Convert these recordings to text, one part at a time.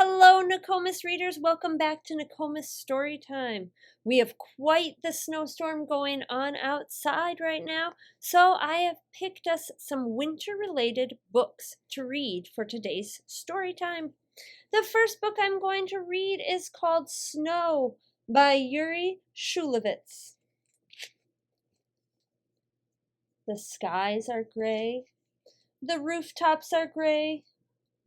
Hello, Nokomis readers. Welcome back to Nokomis Storytime. We have quite the snowstorm going on outside right now, so I have picked us some winter-related books to read for today's story time. The first book I'm going to read is called Snow by Yuri Shulevitz. The skies are gray. The rooftops are gray.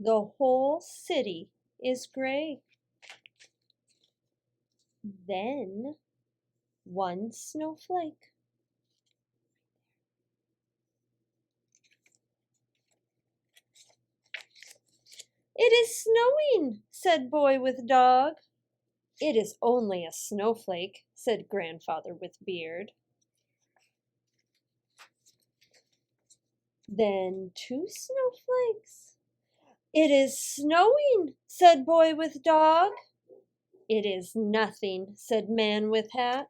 The whole city is gray. Then one snowflake. It is snowing, said Boy with Dog. It is only a snowflake, said Grandfather with Beard. Then two snowflakes. It is snowing, said Boy with Dog. It is nothing, said Man with Hat.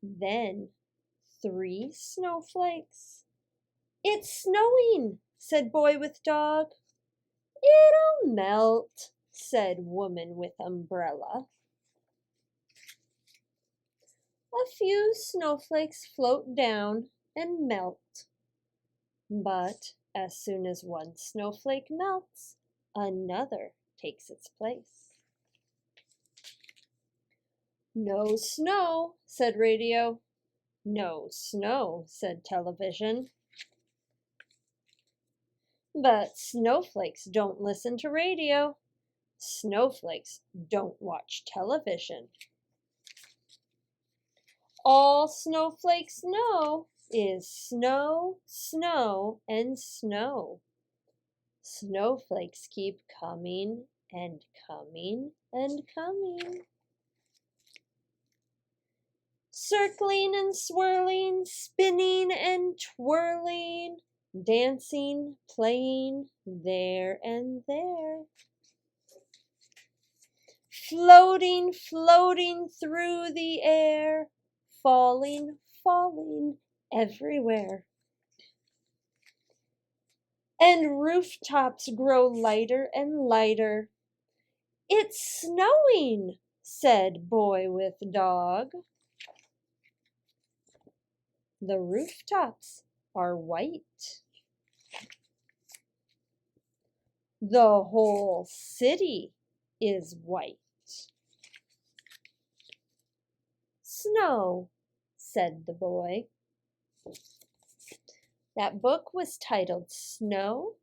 Then three snowflakes. It's snowing, said Boy with Dog. It'll melt, said Woman with Umbrella. A few snowflakes float down and melt. But as soon as one snowflake melts, another takes its place. No snow, said radio. No snow, said television. But snowflakes don't listen to radio. Snowflakes don't watch television. All snowflakes know is snow, snow, and snow. Snowflakes keep coming and coming and coming. Circling and swirling, spinning and twirling, dancing, playing, there and there. Floating, floating through the air, falling, falling everywhere. And rooftops grow lighter and lighter. It's snowing, said Boy with Dog. The rooftops are white. The whole city is white. Snow, said the boy. That book was titled Snow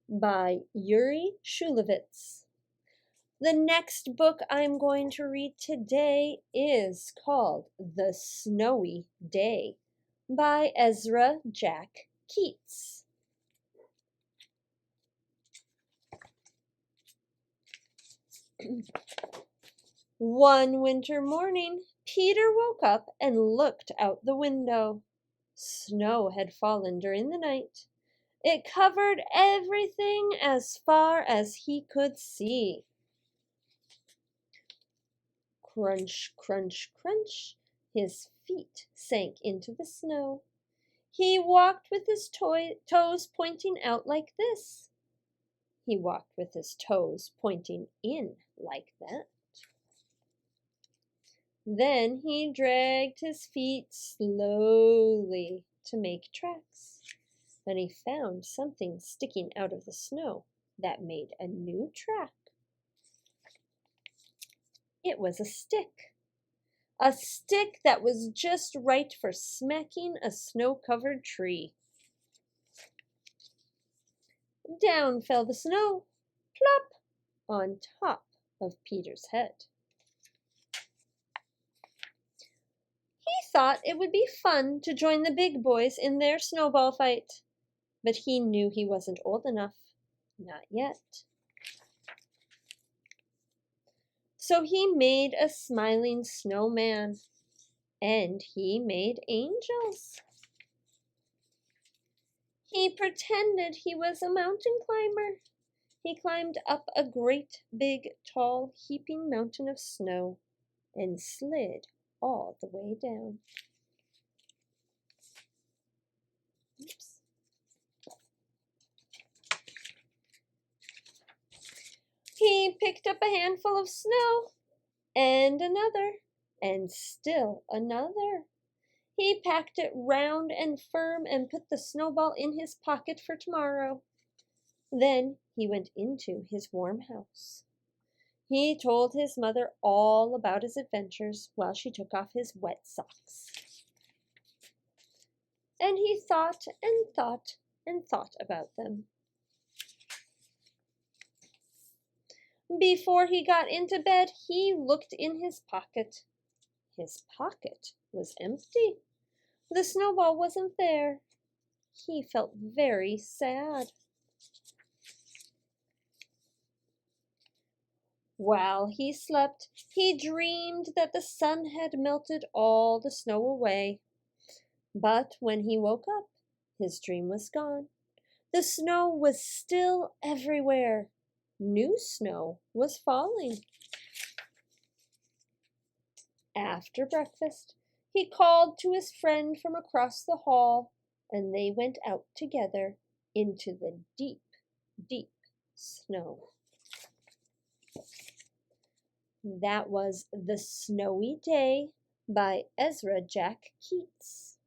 by Yuri Shulevitz. The next book I'm going to read today is called The Snowy Day by Ezra Jack Keats. One winter morning, Peter woke up and looked out the window. Snow had fallen during the night. It covered everything as far as he could see. Crunch, crunch, crunch, his feet sank into the snow. He walked with his toes pointing out like this. He walked with his toes pointing in like that. Then he dragged his feet slowly to make tracks, and he found something sticking out of the snow that made a new track. It was a stick that was just right for smacking a snow-covered tree. Down fell the snow, plop, on top of Peter's head. He thought it would be fun to join the big boys in their snowball fight, but he knew he wasn't old enough, not yet. So he made a smiling snowman, and he made angels. He pretended he was a mountain climber. He climbed up a great, big, tall, heaping mountain of snow and slid all the way down. Oops. picked up a handful of snow, and another, and still another. He packed it round and firm and put the snowball in his pocket for tomorrow. Then he went into his warm house. He told his mother all about his adventures while she took off his wet socks. And he thought and thought and thought about them. Before he got into bed, he looked in his pocket. His pocket was empty. The snowball wasn't there. He felt very sad. While he slept, he dreamed that the sun had melted all the snow away. But when he woke up, his dream was gone. The snow was still everywhere. New snow was falling. After breakfast, he called to his friend from across the hall, and they went out together into the deep, deep snow. That was The Snowy Day by Ezra Jack Keats.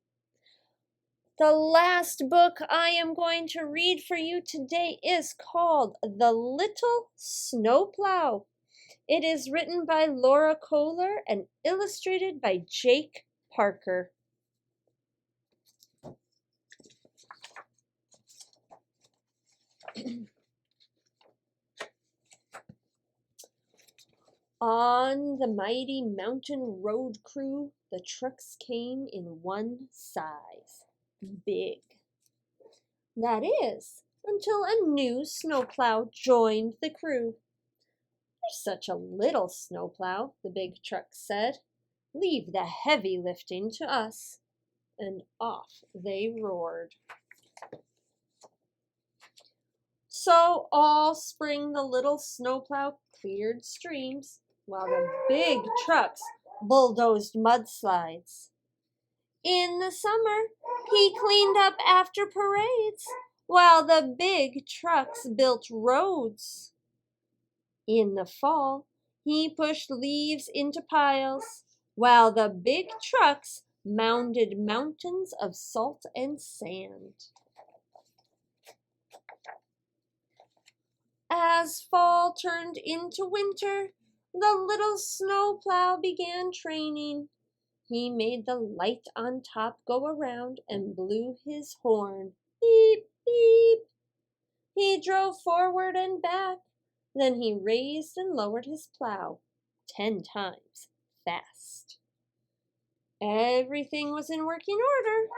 The last book I am going to read for you today is called The Little Snowplow. It is written by Laura Kohler and illustrated by Jake Parker. On the mighty mountain road crew, the trucks came in one size, big. That is, until a new snowplow joined the crew. "You're such a little snowplow," the big truck said. "Leave the heavy lifting to us." And off they roared. So all spring the little snowplow cleared streams, while the big trucks bulldozed mudslides. In the summer, he cleaned up after parades, while the big trucks built roads. In the fall, he pushed leaves into piles, while the big trucks mounded mountains of salt and sand. As fall turned into winter, the little snowplow began training. He made the light on top go around and blew his horn. Beep, beep. He drove forward and back. Then he raised and lowered his plow 10 times fast. Everything was in working order.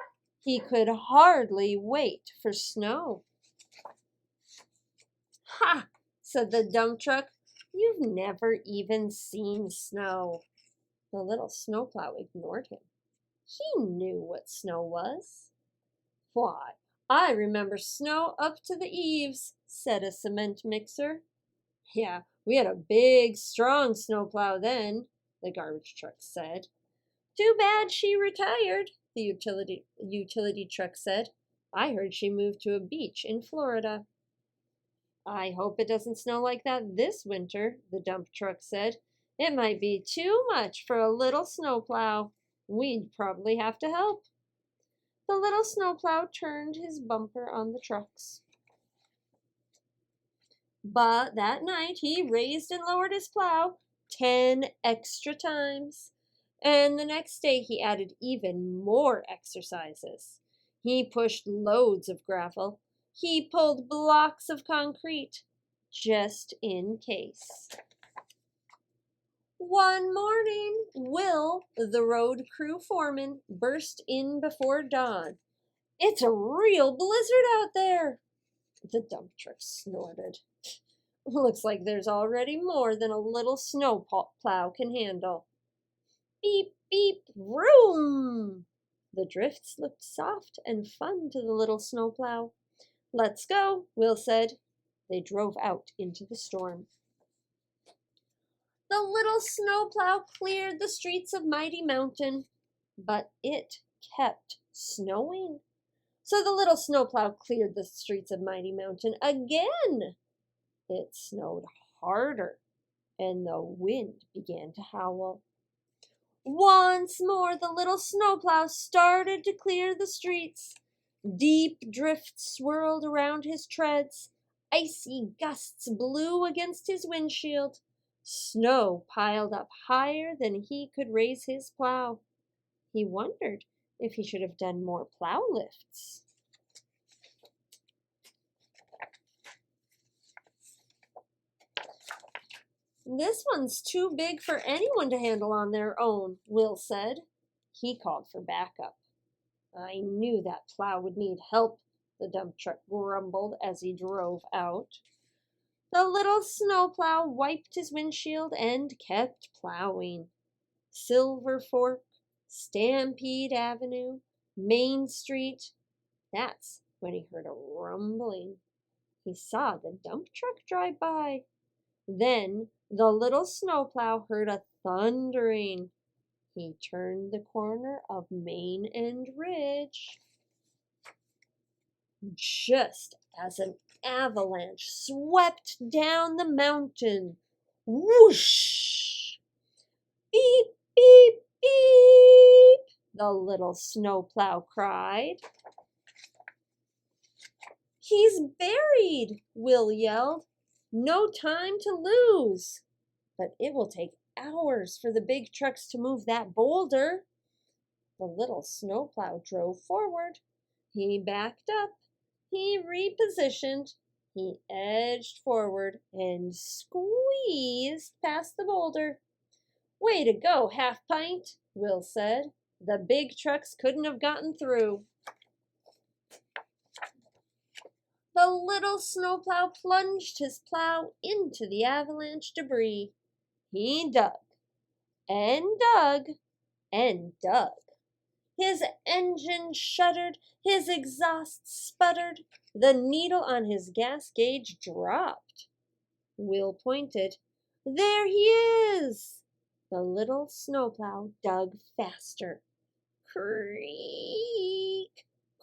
He could hardly wait for snow. "Ha!" said the dump truck. "You've never even seen snow." The little snowplow ignored him. He knew what snow was. "Why, I remember snow up to the eaves," said a cement mixer. "Yeah, we had a big, strong snowplow then," the garbage truck said. "Too bad she retired," the utility truck said. "I heard she moved to a beach in Florida." "I hope it doesn't snow like that this winter," the dump truck said. "It might be too much for a little snowplow. We'd probably have to help." The little snowplow turned his bumper on the trucks. But that night he raised and lowered his plow 10 extra times. And the next day he added even more exercises. He pushed loads of gravel. He pulled blocks of concrete, just in case. One morning, Will, the road crew foreman, burst in before dawn. "It's a real blizzard out there." The dump truck snorted. "Looks like there's already more than a little snowplow can handle." Beep, beep, vroom! The drifts looked soft and fun to the little snowplow. "Let's go," Will said. They drove out into the storm. The little snowplow cleared the streets of Mighty Mountain, but it kept snowing. So the little snowplow cleared the streets of Mighty Mountain again. It snowed harder and the wind began to howl. Once more the little snowplow started to clear the streets. Deep drifts swirled around his treads. Icy gusts blew against his windshield. Snow piled up higher than he could raise his plow. He wondered if he should have done more plow lifts. This one's too big for anyone to handle on their own, Will said. He called for backup. I knew that plow would need help, the dump truck grumbled as he drove out. The little snowplow wiped his windshield and kept plowing. Silver Fork, Stampede Avenue, Main Street. That's when he heard a rumbling. He saw the dump truck drive by. Then the little snowplow heard a thundering. He turned the corner of Main and Ridge. Just as an avalanche swept down the mountain. Whoosh! Beep, beep, beep, the little snowplow cried. He's buried, Will yelled. No time to lose. But it will take hours for the big trucks to move that boulder. The little snowplow drove forward. He backed up. He repositioned. He edged forward and squeezed past the boulder. Way to go, Half Pint, Will said. The big trucks couldn't have gotten through. The little snowplow plunged his plow into the avalanche debris. He dug and dug and dug. His engine shuddered, his exhaust sputtered, the needle on his gas gauge dropped. Will pointed. There he is! The little snowplow dug faster. Creak!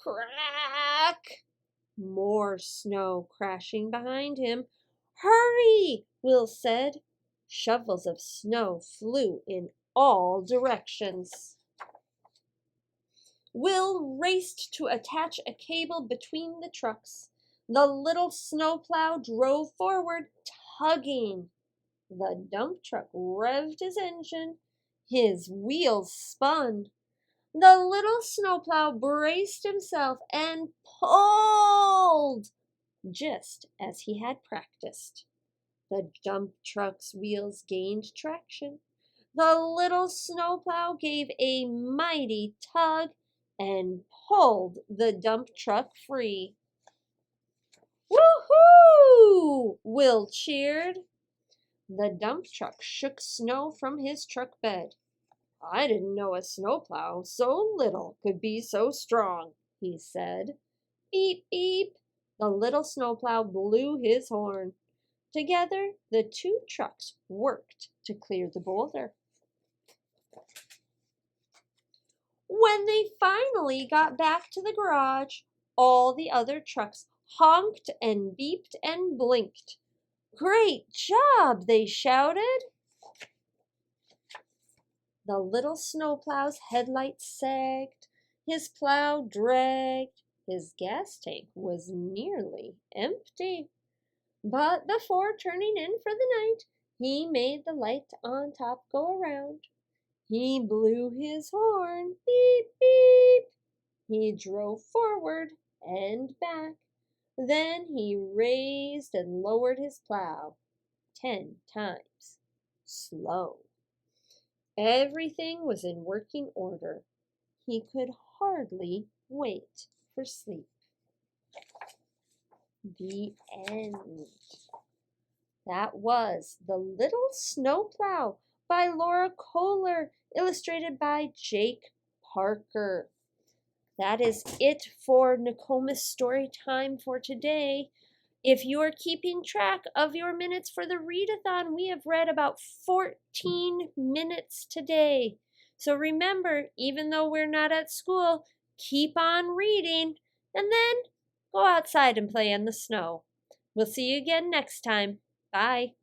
Crack! More snow crashing behind him. Hurry! Will said. Shovels of snow flew in all directions. Will raced to attach a cable between the trucks. The little snowplow drove forward, tugging. The dump truck revved his engine. His wheels spun. The little snowplow braced himself and pulled, just as he had practiced. The dump truck's wheels gained traction. The little snowplow gave a mighty tug and pulled the dump truck free. Woohoo! Will cheered. The dump truck shook snow from his truck bed. I didn't know a snowplow so little could be so strong, he said. Beep, beep. The little snowplow blew his horn. Together, the two trucks worked to clear the boulder. When they finally got back to the garage, all the other trucks honked and beeped and blinked. Great job, they shouted. The little snowplow's headlights sagged, his plow dragged, his gas tank was nearly empty. But before turning in for the night, he made the light on top go around. He blew his horn, beep, beep. He drove forward and back. Then he raised and lowered his plow 10 times, slow. Everything was in working order. He could hardly wait for sleep. The end. That was The Little Snowplow by Laura Kohler, illustrated by Jake Parker. That is it for Nokomis Storytime for today. If you are keeping track of your minutes for the readathon, we have read about 14 minutes today. So remember, even though we're not at school, keep on reading and then go outside and play in the snow. We'll see you again next time. Bye.